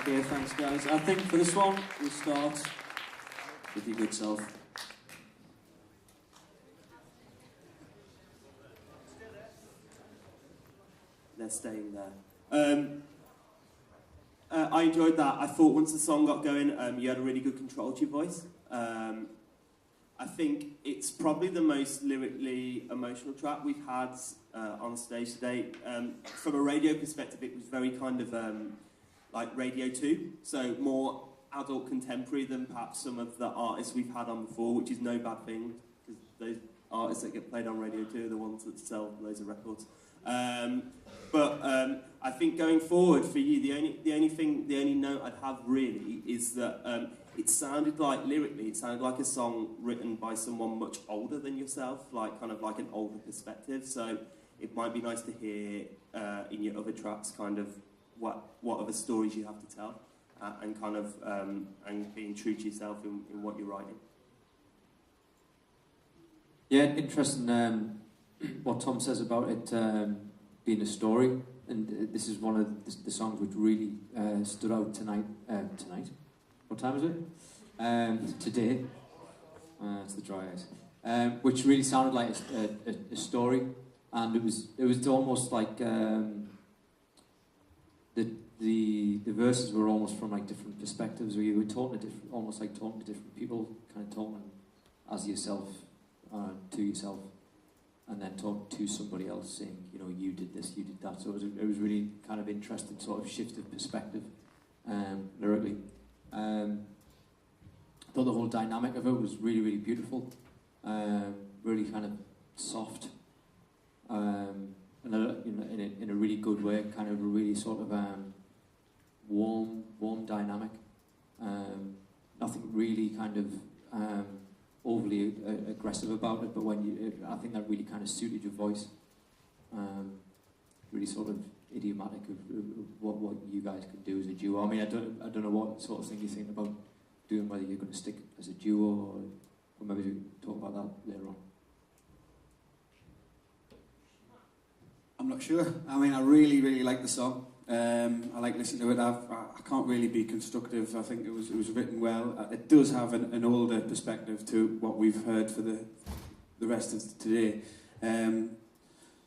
Okay, thanks guys. I think for this one, we'll start with your good self. They're staying there. I enjoyed that. I thought once the song got going, you had a really good control to your voice. I think it's probably the most lyrically emotional track we've had on stage today. From a radio perspective, it was very kind of like Radio 2, so more adult contemporary than perhaps some of the artists we've had on before, which is no bad thing, because those artists that get played on Radio 2 are the ones that sell loads of records. But I think going forward for you, the only note I'd have really is that it sounded like, lyrically, it sounded like a song written by someone much older than yourself, like kind of like an older perspective. So it might be nice to hear in your other tracks kind of what other stories you have to tell, and kind of and being true to yourself in what you're writing. Yeah, interesting what Tom says about it being a story, and this is one of the songs which really stood out tonight. What time is it? Today. It's the dry eyes. Which really sounded like a story, and it was almost like the verses were almost from like different perspectives, where you were talking to almost like talking to different people, kind of talking as yourself to yourself, and then talking to somebody else, saying, you know, you did this, you did that. So it was really kind of interesting, sort of shift of perspective lyrically. I thought the whole dynamic of it was really, really beautiful, really kind of soft, and you know, in a really good way, kind of a really sort of warm dynamic. Nothing really kind of overly aggressive about it, but I think that really kind of suited your voice. Really sort of idiomatic of what you guys can do as a duo. I mean, I don't know what sort of thing you think about doing, whether you're going to stick as a duo, or maybe we can talk about that later on. I'm not sure. I mean, I really, really like the song. I like listening to it. I can't really be constructive. I think it was written well. It does have an older perspective to what we've heard for the rest of today.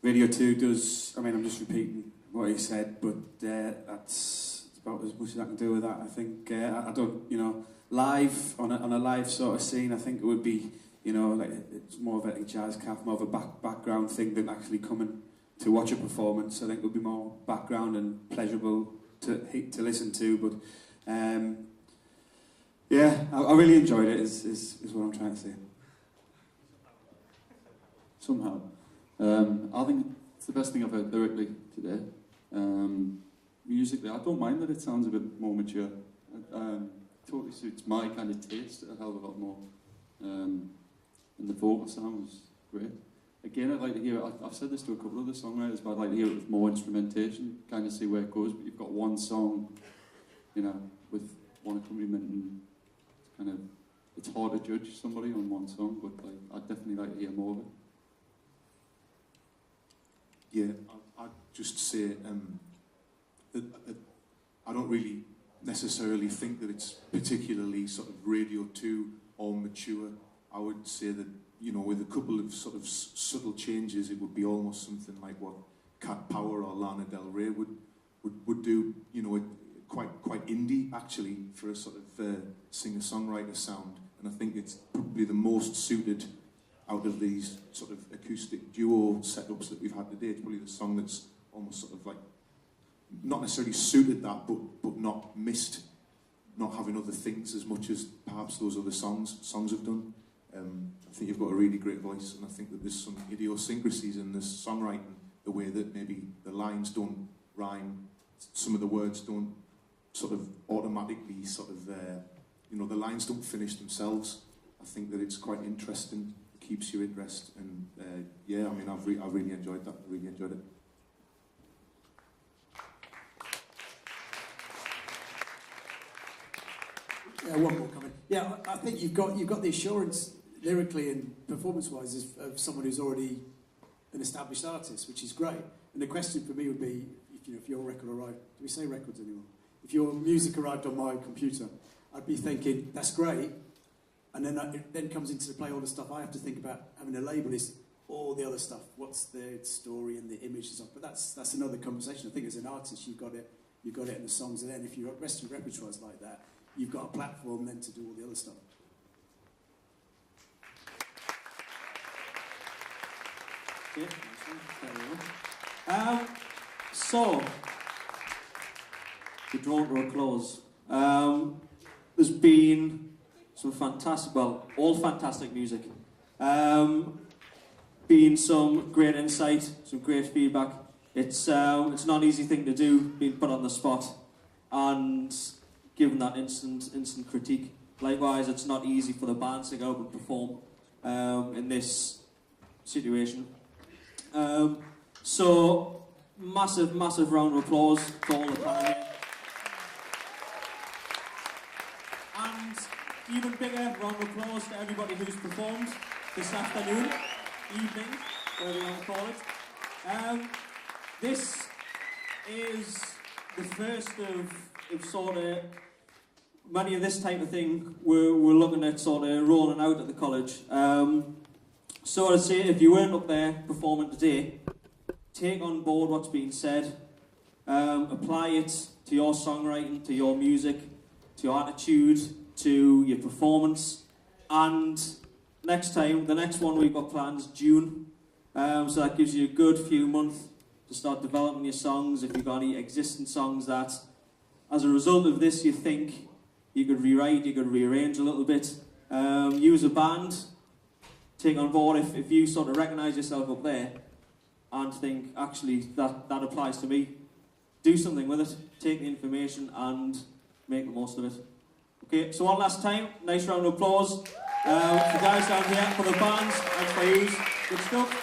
Radio 2 does. I mean, I'm just repeating what he said, but that's about as much as I can do with that. I think I don't, you know, live on a live sort of scene. I think it would be, you know, like it's more of a jazz cafe, more of a background thing than actually coming to watch a performance. I think it would be more background and pleasurable to listen to. But yeah, I really enjoyed it. Is what I'm trying to say. Somehow, I think it's the best thing I've heard lyrically today. Musically, I don't mind that it sounds a bit more mature. Totally suits my kind of taste a hell of a lot more. And and the vocal sound was great. Again, I'd like to hear it. I've said this to a couple of the songwriters, but I'd like to hear it with more instrumentation, kind of see where it goes. But you've got one song, you know, with one accompaniment, and kind of, it's hard to judge somebody on one song, but like, I'd definitely like to hear more of it. Yeah, I'd just say that I don't really necessarily think that it's particularly sort of Radio 2 or mature. I would say that, you know, with a couple of sort of subtle changes, it would be almost something like what Cat Power or Lana Del Rey would do, you know, quite indie actually for a sort of singer-songwriter sound. And I think it's probably the most suited out of these sort of acoustic duo setups that we've had today. It's probably the song that's almost sort of like, not necessarily suited that, but not missed, not having other things as much as perhaps those other songs have done. I think you've got a really great voice, and I think that there's some idiosyncrasies in this songwriting, the way that maybe the lines don't rhyme, some of the words don't sort of automatically sort of, you know, the lines don't finish themselves. I think that it's quite interesting, it keeps your interest, and yeah, I mean, I've really enjoyed that, really enjoyed it. Yeah, one more comment. Yeah, I think you've got the assurance lyrically and performance-wise of someone who's already an established artist, which is great. And the question for me would be, if your record arrived, do we say records anymore? If your music arrived on my computer, I'd be thinking, that's great. And then it then comes into play all the stuff I have to think about having a label is all the other stuff. What's the story and the image and stuff? But that's another conversation. I think as an artist, you've got it in the songs, and then if your rest of your repertoire is like that, you've got a platform then to do all the other stuff. So, we're drawn to a close. There's been some fantastic, well, all fantastic music. Been some great insight, some great feedback. It's not an easy thing to do, being put on the spot and given that instant critique. Likewise, it's not easy for the bands to go out and perform in this situation. So, massive round of applause for all the panel here. And even bigger round of applause to everybody who's performed this afternoon, evening, whatever you want to call it. This is the first of sort of many of this type of thing we're looking at sort of rolling out at the college. So I'd say if you weren't up there performing today, take on board what's been said, apply it to your songwriting, to your music, to your attitude, to your performance, and next time, the next one we've got planned is June, so that gives you a good few months to start developing your songs. If you've got any existing songs that, as a result of this, you think you could rewrite, you could rearrange a little bit, use a band, take on board if you sort of recognise yourself up there and think, actually, that applies to me, do something with it, take the information and make the most of it. Okay, so one last time, nice round of applause for the guys down here, for the bands and for Hughes. Good stuff.